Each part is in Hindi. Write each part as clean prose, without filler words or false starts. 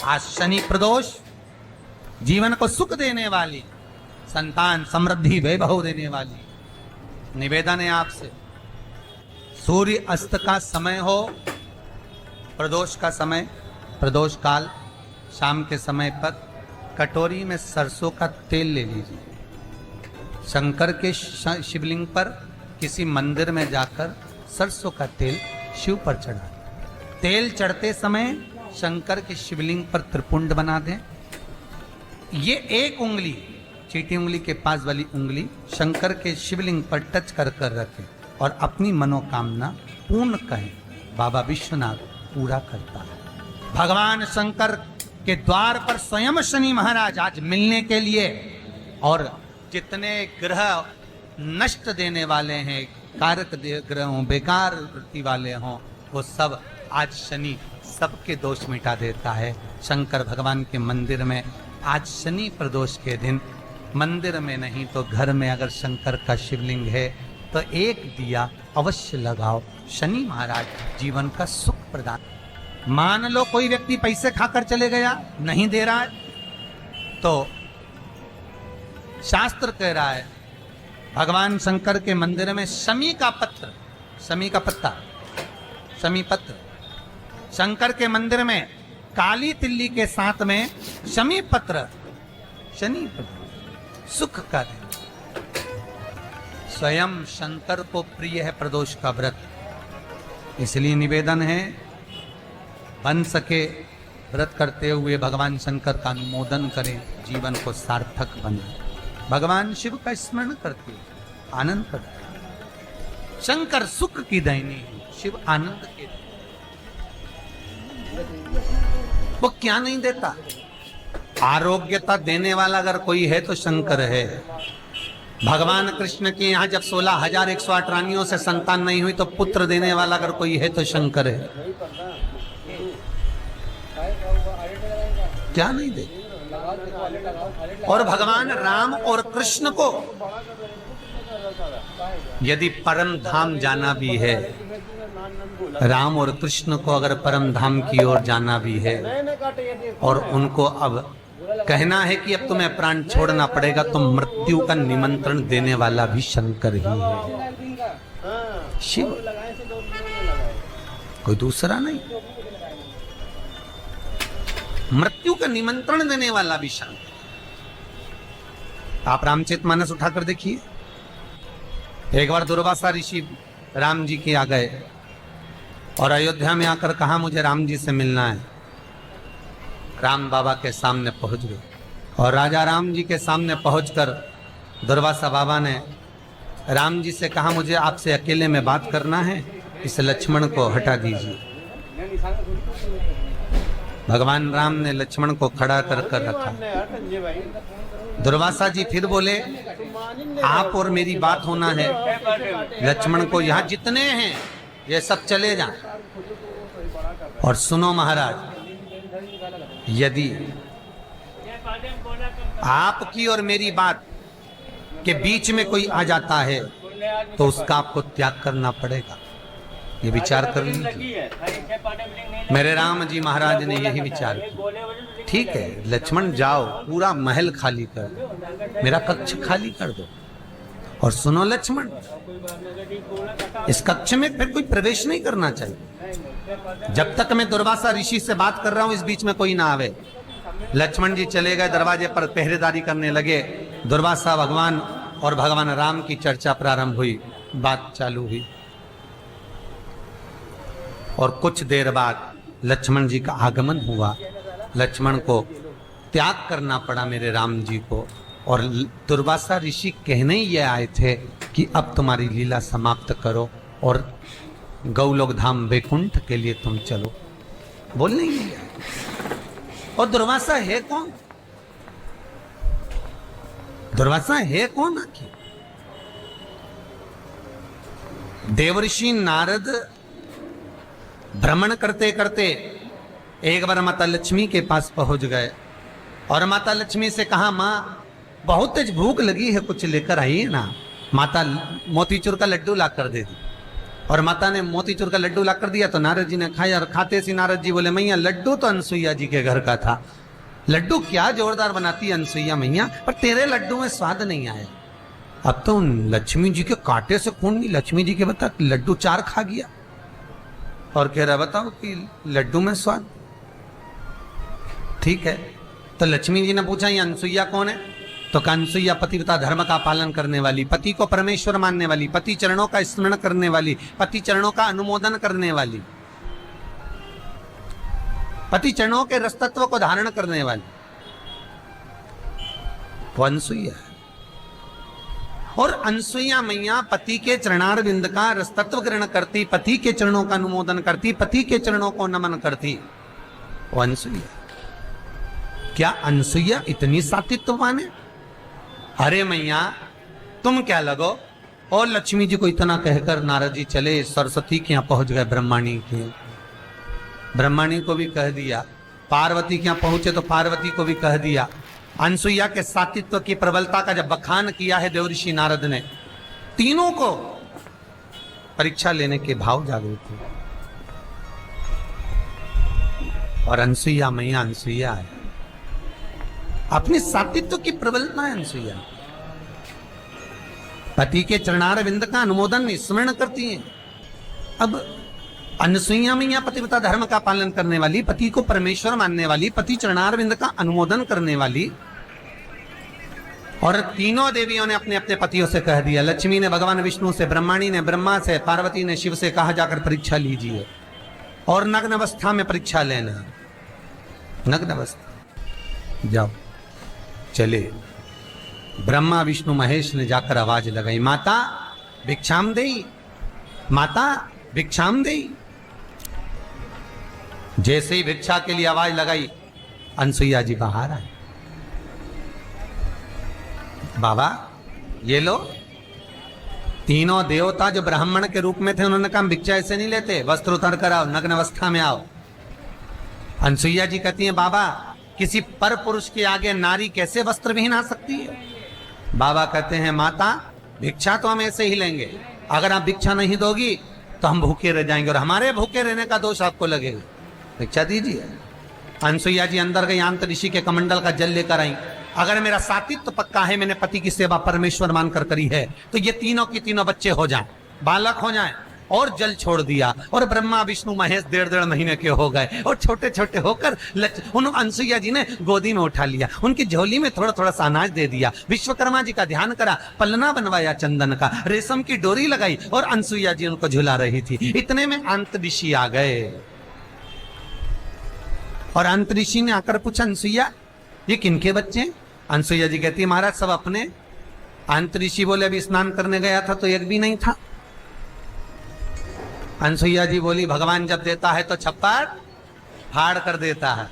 आज शनि प्रदोष जीवन को सुख देने वाली, संतान समृद्धि वैभव देने वाली। निवेदन है आपसे, सूर्य अस्त का समय हो, प्रदोष का समय, प्रदोष काल, शाम के समय पर कटोरी में सरसों का तेल ले लीजिए। शंकर के शिवलिंग पर किसी मंदिर में जाकर सरसों का तेल शिव पर चढ़ा। तेल चढ़ते समय शंकर के शिवलिंग पर त्रिपुंड बना दें। ये एक उंगली, चीटी उंगली के पास वाली उंगली शंकर के शिवलिंग पर टच कर कर रखें और अपनी मनोकामना पूर्ण कहें। बाबा विश्वनाथ पूरा करता है। भगवान शंकर के द्वार पर स्वयं शनि महाराज आज मिलने के लिए, और जितने ग्रह नष्ट देने वाले हैं, कारक ग्रह हों, बेकार वृत्ति वाले हों, वो सब आज शनि सबके दोष मिटा देता है। शंकर भगवान के मंदिर में आज शनि प्रदोष के दिन, मंदिर में नहीं तो घर में अगर शंकर का शिवलिंग है तो एक दिया अवश्य लगाओ। शनि महाराज जीवन का सुख प्रदान। मान लो कोई व्यक्ति पैसे खाकर चले गया, नहीं दे रहा है, तो शास्त्र कह रहा है भगवान शंकर के मंदिर में शमी का पत्र, शमी का पत्ता, शमी पत्र, शंकर के मंदिर में काली तिल्ली के साथ में शमी पत्र, शनि पत्र, सुख का दिन। स्वयं शंकर को प्रिय है प्रदोष का व्रत, इसलिए निवेदन है बन सके व्रत करते हुए भगवान शंकर का अनुमोदन करें, जीवन को सार्थक बने। भगवान शिव का स्मरण करते आनंद करते। शंकर सुख की दैनी, शिव आनंद के, वो क्या नहीं देता? आरोग्यता देने वाला अगर कोई है तो शंकर है। भगवान कृष्ण के यहाँ जब 16,108 रानियों से संतान नहीं हुई तो पुत्र देने वाला अगर कोई है तो शंकर है। क्या नहीं दे? और भगवान राम और कृष्ण को यदि परम धाम जाना भी है, राम और कृष्ण को अगर परम धाम की ओर जाना भी है और उनको अब कहना है कि अब तुम्हें प्राण छोड़ना पड़ेगा, तो मृत्यु का निमंत्रण देने वाला भी शंकर ही है, शिव, कोई दूसरा नहीं। मृत्यु का निमंत्रण देने वाला भी शंकर। आप रामचरितमानस उठाकर देखिए। एक बार दुर्वासा ऋषि राम जी के आ गए और अयोध्या में आकर कहा मुझे राम जी से मिलना है। राम बाबा के सामने पहुंच गए और राजा राम जी के सामने पहुंचकर दुर्वासा बाबा ने राम जी से कहा मुझे आपसे अकेले में बात करना है, इस लक्ष्मण को हटा दीजिए। भगवान राम ने लक्ष्मण को खड़ा कर कर रखा। दुर्वासा जी फिर बोले आप और मेरी बात होना है, लक्ष्मण को यहाँ जितने हैं ये सब चले जाएं। और सुनो महाराज, यदि आपकी और मेरी बात के बीच में कोई आ जाता है तो उसका आपको त्याग करना पड़ेगा। ये विचार कर लीजिए। मेरे राम जी महाराज ने यही विचार किया। ठीक है लक्ष्मण जाओ, पूरा महल खाली कर दो, मेरा कक्ष खाली कर दो। और सुनो लक्ष्मण, इस कक्ष में फिर कोई प्रवेश नहीं करना चाहिए। जब तक मैं दुर्वासा ऋषि से बात कर रहा हूं इस बीच में कोई ना आवे। लक्ष्मण जी चले गए, दरवाजे पर पहरेदारी करने लगे। दुर्वासा भगवान और भगवान राम की चर्चा प्रारंभ हुई, बात चालू हुई। और कुछ देर बाद लक्ष्मण जी का आगमन हुआ। लक्ष्मण को त्याग करना पड़ा मेरे राम जी को। और दुर्वासा ऋषि कहने ही ये आए थे कि अब तुम्हारी लीला समाप्त करो और गौलोक धाम वैकुंठ के लिए तुम चलो। बोलने ही नहीं आए। और दुर्वासा है कौन? दुर्वासा है कौन आखिर? देवर्षि नारद भ्रमण करते करते एक बार माता लक्ष्मी के पास पहुंच गए और माता लक्ष्मी से कहा माँ बहुत तेज भूख लगी है, कुछ लेकर आइए ना। माता मोतीचूर का लड्डू ला कर दे दी। और माता ने मोतीचूर का लड्डू ला कर दिया तो नारद जी ने खाया, और खाते सी नारद जी बोले मैया लड्डू तो अनसुईया जी के घर का था, लड्डू क्या जोरदार बनाती है अनसुईया मैया, पर तेरे लड्डू में स्वाद नहीं आया। अब तो लक्ष्मी जी के कांटे से खून नहीं, लक्ष्मी जी के बता लड्डू 4 खा गया और कह रहा बताओ कि लड्डू में स्वाद। ठीक है, तो लक्ष्मी जी ने पूछा ये अनसुईया कौन है, तो अनसुईया पतिव्रता धर्म का पालन करने वाली, पति को परमेश्वर मानने वाली, पति चरणों का स्मरण करने वाली, पति चरणों का अनुमोदन करने वाली, पति चरणों के रसतत्व को धारण करने वाली वो अनसुईया है। और अनसुईया मैया पति के चरणार बिंद का रसतत्व ग्रहण करती, पति के चरणों का अनुमोदन करती, पति के चरणों को नमन करती, वो अनसुईया। क्या अनसुईया इतनी सात्वित्ववान है? अरे मैया तुम क्या लगो। और लक्ष्मी जी को इतना कहकर नारद जी चले सरस्वती के यहां पहुंच गए, ब्रह्माणी के। ब्रह्माणी को भी कह दिया, पार्वती के यहां पहुंचे तो पार्वती को भी कह दिया। अनसुईया के सात्वित्व की प्रबलता का जब बखान किया है देवऋषि नारद ने, तीनों को परीक्षा लेने के भाव जागृत हुए। और अनसुईया मैया अनसुईया है, अपने सात्वित्व की प्रबलता है अनसुईया। पति के चरणार बिंद का अनुमोदन स्मरण करती है। अब अनसुईया मैया पतिव्रता धर्म का पालन करने वाली, पति को परमेश्वर मानने वाली, पति चरणार बिंद का अनुमोदन करने वाली, और तीनों देवियों ने अपने अपने पतियों से कह दिया। लक्ष्मी ने भगवान विष्णु से, ब्रह्माणी ने ब्रह्मा से, पार्वती ने शिव से कहा जाकर परीक्षा लीजिए, और नग्न अवस्था में परीक्षा लेना। नग्न अवस्था जाओ। चले ब्रह्मा विष्णु महेश ने जाकर आवाज लगाई, माता भिक्षाम देई, माता भिक्षाम देई। जैसे ही भिक्षा के लिए आवाज लगाई अनसुईया जी बाहर आए। बाबा ये लो। तीनों देवता जो ब्राह्मण के रूप में थे उन्होंने कहा भिक्षा ऐसे नहीं लेते, वस्त्र उतार कर आओ, नग्न अवस्था में आओ। अनसुईया जी कहती हैं बाबा किसी पर पुरुष के आगे नारी कैसे वस्त्र विहीन आ सकती है? बाबा कहते हैं माता भिक्षा तो हम ऐसे ही लेंगे, अगर आप भिक्षा नहीं दोगी तो हम भूखे रह जाएंगे और हमारे भूखे रहने का दोष आपको लगेगा, भिक्षा दीजिए। अनसुईया जी अंदर गई, आंत ऋषि के कमंडल का जल लेकर आई। अगर मेरा सात्वित्व पक्का है, मैंने पति की सेवा परमेश्वर मानकर करी है, तो ये तीनों की तीनों बच्चे हो जाएं, बालक हो जाएं। और जल छोड़ दिया और ब्रह्मा विष्णु महेश 1.5 महीने के हो गए और छोटे छोटे होकर उन अनसुईया जी ने गोदी में उठा लिया, उनकी झोली में थोड़ा थोड़ा सा अनाज दे दिया, विश्वकर्मा जी का ध्यान करा, पलना बनवाया चंदन का, रेशम की डोरी लगाई और अनसुईया जी उनको झुला रही थी। इतने में अंतऋषि आ गए और अंतऋषि ने आकर पूछा अनसुईया ये किनके बच्चे हैं? अनसुईया जी कहती है महाराज सब अपने। अंतऋषि बोले अभी स्नान करने गया था तो एक भी नहीं था। अनसुईया जी बोली भगवान जब देता है तो छप्पर फाड़ कर देता है।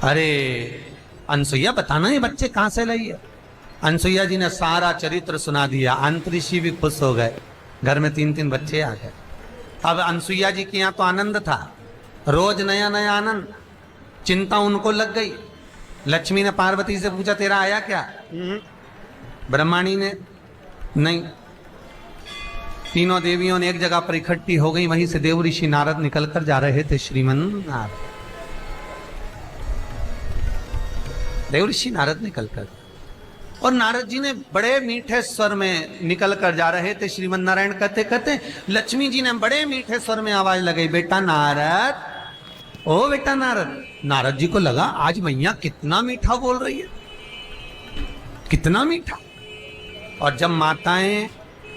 अरे अनसुईया बताना ये बच्चे कहां से लाई है? अनसुईया जी ने सारा चरित्र सुना दिया। अंतऋषि भी खुश हो गए, घर में 3-3 बच्चे आ गए। अब अनसुईया जी के यहाँ तो आनंद था, रोज नया नया आनंद। चिंता उनको लग गई। लक्ष्मी ने पार्वती से पूछा तेरा आया क्या? ब्रह्माणी ने नहीं। तीनों देवियों ने एक जगह पर इकट्ठी हो गई, वहीं से देव ऋषि नारद निकलकर जा रहे थे। श्रीमन नारद, देव ऋषि नारद निकलकर, और नारद जी ने बड़े मीठे स्वर में निकलकर जा रहे थे। श्रीमन नारायण कहते कहते लक्ष्मी जी ने बड़े मीठे स्वर में आवाज लगाई, बेटा नारद, ओ बेटा नारद। नारद जी को लगा आज मैया कितना मीठा बोल रही है, कितना मीठा। और जब माताएं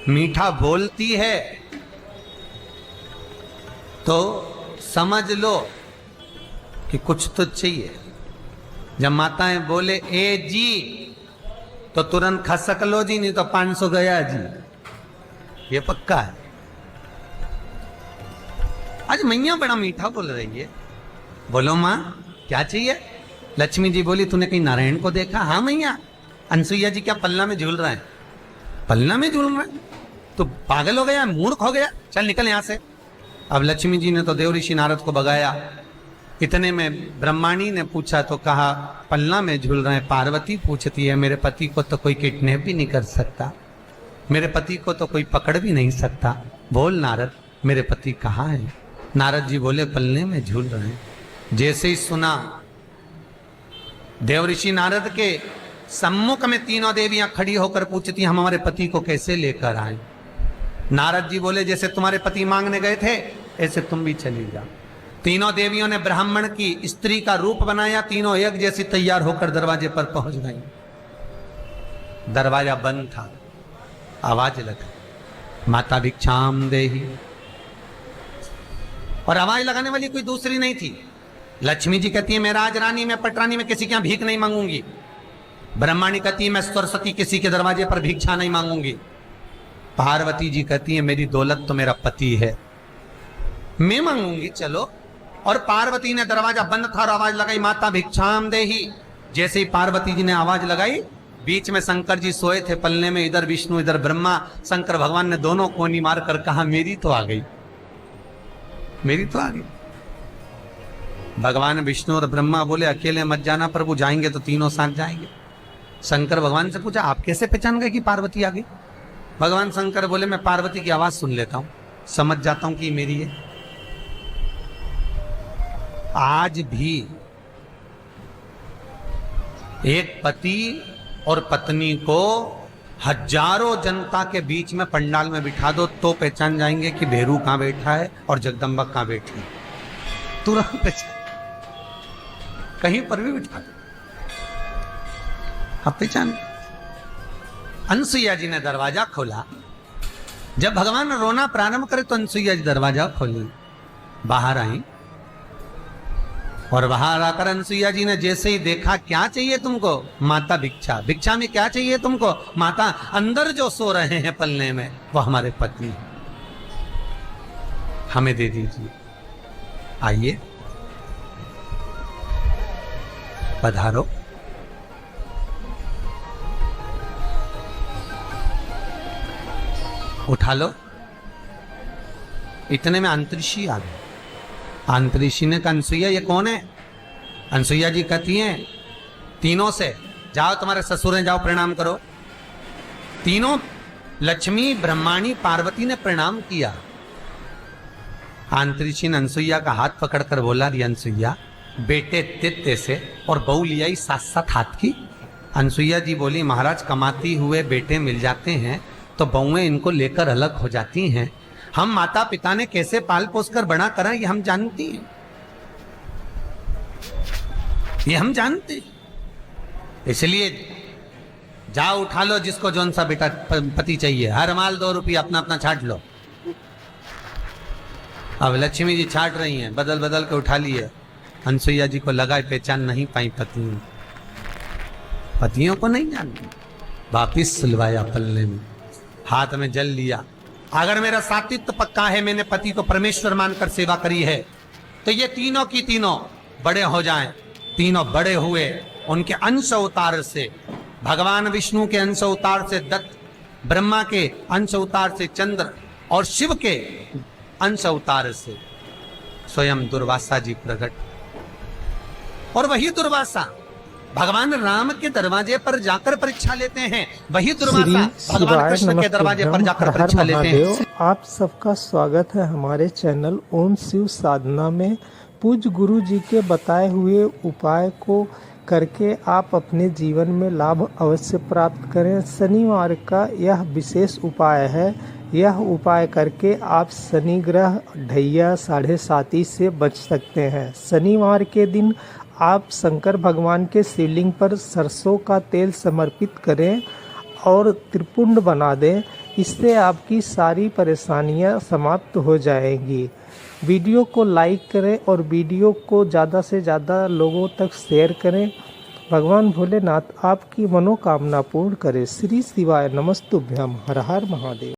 मीठा बोलती है तो समझ लो कि कुछ तो चाहिए। जब माताएं बोले ए जी तो तुरंत खसक लो जी, नहीं तो 500 गया जी, ये पक्का है। आज मैया बड़ा मीठा बोल रही है। बोलो माँ क्या चाहिए? लक्ष्मी जी बोली तूने कहीं नारायण को देखा? हाँ मैया। अनसुईया जी क्या पलना में झूल रहे हैं? पलना में झूल रहे हैं? तो पागल हो गया, मूर्ख हो गया, चल निकल यहां से। अब लक्ष्मी जी ने तो देव ऋषि नारद को भगाया। इतने में ब्रह्माणी ने पूछा तो कहा पलना में झूल रहे हैं। पार्वती पूछती है मेरे पति को तो कोई किडनैप भी नहीं कर सकता, मेरे पति को तो कोई पकड़ भी नहीं सकता, बोल नारद मेरे पति कहाँ है? नारद जी बोले पलने में झूल रहे हैं। जैसे ही सुना, देव ऋषि नारद के सम्मुख में तीनों देवियां खड़ी होकर पूछती हम हमारे पति को कैसे लेकर आए। नारद जी बोले जैसे तुम्हारे पति मांगने गए थे ऐसे तुम भी चली जाओ। तीनों देवियों ने ब्राह्मण की स्त्री का रूप बनाया, तीनों एक जैसी तैयार होकर दरवाजे पर पहुंच गई। दरवाजा बंद था, आवाज लगा माता भिक्षाम देहि, और आवाज लगाने वाली कोई दूसरी नहीं थी। लक्ष्मी जी कहती है मैं राजरानी, मैं पटरानी, मैं किसी के यहां भीख नहीं मांगूंगी। ब्रह्माणी कहती है मैं सरस्वती, किसी के दरवाजे पर भिक्षा नहीं मांगूंगी। पार्वती जी कहती है मेरी दौलत तो मेरा पति है, मैं मांगूंगी चलो। और पार्वती ने, दरवाजा बंद था और आवाज लगाई माता भिक्षाम देहि। जैसे ही पार्वती जी ने आवाज लगाई, बीच में शंकर जी सोए थे पलने में, इधर विष्णु इधर ब्रह्मा। शंकर भगवान ने दोनों कोनी मार कर कहा मेरी तो आ गई, मेरी तो आ गई। भगवान विष्णु और ब्रह्मा बोले अकेले मत जाना प्रभु, जाएंगे तो तीनों साथ जाएंगे। शंकर भगवान से पूछा आप कैसे पहचान गए कि पार्वती आ गई? भगवान शंकर बोले मैं पार्वती की आवाज सुन लेता हूं, समझ जाता हूं कि मेरी है। आज भी एक पति और पत्नी को हजारों जनता के बीच में पंडाल में बिठा दो तो पहचान जाएंगे कि भेरू कहां बैठा है और जगदम्बा कहां बैठी है, तुरंत पहचान। कहीं पर भी बिठा दो आप पहचान। अनसुईया जी ने दरवाजा खोला। जब भगवान रोना प्रारंभ करे तो अनसुईया जी दरवाजा खोली, बाहर आई। और बाहर आकर अनसुईया जी ने जैसे ही देखा, क्या चाहिए तुमको? माता भिक्षा। भिक्षा में क्या चाहिए तुमको? माता अंदर जो सो रहे हैं पलने में वो हमारे पति, हमें दे दीजिए। आइए पधारो। उठा लो। इतने में अंतरिक्षी आ गए। अंतरिक्षी ने कहा अनसुईया ये कौन है? अनसुईया जी कहती हैं तीनों से जाओ तुम्हारे ससुर हैं, जाओ प्रणाम करो। तीनों लक्ष्मी ब्रह्माणी पार्वती ने प्रणाम किया। अंतरिक्षी ने अनसुईया का हाथ पकड़कर बोला री अनसुईया बेटे तित्ते से और बहू लिया साथ साथ हाथ की। अनसुईया जी बोली महाराज कमाती हुए बेटे मिल जाते हैं तो बहुएं इनको लेकर अलग हो जाती हैं। हम माता पिता ने कैसे पाल पोस कर बड़ा करा ये हम जानती हैं, ये हम जानते हैं। इसलिए जाओ उठा लो जिसको जौन सा बेटा पति चाहिए, हर माल 2 रुपया अपना अपना छाट लो। अब लक्ष्मी जी छाट रही हैं, बदल बदल के उठा लिए। अनसुईया जी को लगा पहचान नहीं पाई पत्नी, पतियों को नहीं जानती। वापिस सुलवाया पल्ले में, हाथ में जल लिया। अगर मेरा सातित्व पक्का है, मैंने पति को परमेश्वर मानकर सेवा करी है, तो ये तीनों की तीनों बड़े हो जाएं। तीनों बड़े हुए, उनके अंश अवतार से, भगवान विष्णु के अंश अवतार से दत्त, ब्रह्मा के अंश अवतार से चंद्र और शिव के अंश अवतार से स्वयं दुर्वासा जी प्रकट। और वही दुर्वासा भगवान राम के दरवाजे पर जाकर परीक्षा लेते हैं, वही दुर्वासा भगवान कृष्ण के दरवाजे पर जाकर परीक्षा लेते हैं। आप सबका स्वागत है हमारे चैनल ओम शिव साधना में। पूज्य गुरु जी के बताए हुए उपाय को करके आप अपने जीवन में लाभ अवश्य प्राप्त करें। शनिवार का यह विशेष उपाय है। यह उपाय करके आप शनि ग्रह ढैया 7:30 से बच सकते हैं। शनिवार के दिन आप शंकर भगवान के शिवलिंग पर सरसों का तेल समर्पित करें और त्रिपुंड बना दें। इससे आपकी सारी परेशानियां समाप्त हो जाएंगी। वीडियो को लाइक करें और वीडियो को ज़्यादा से ज़्यादा लोगों तक शेयर करें। भगवान भोलेनाथ आपकी मनोकामना पूर्ण करे। श्री शिवाय नमस्तुभ्यम। हर हर महादेव।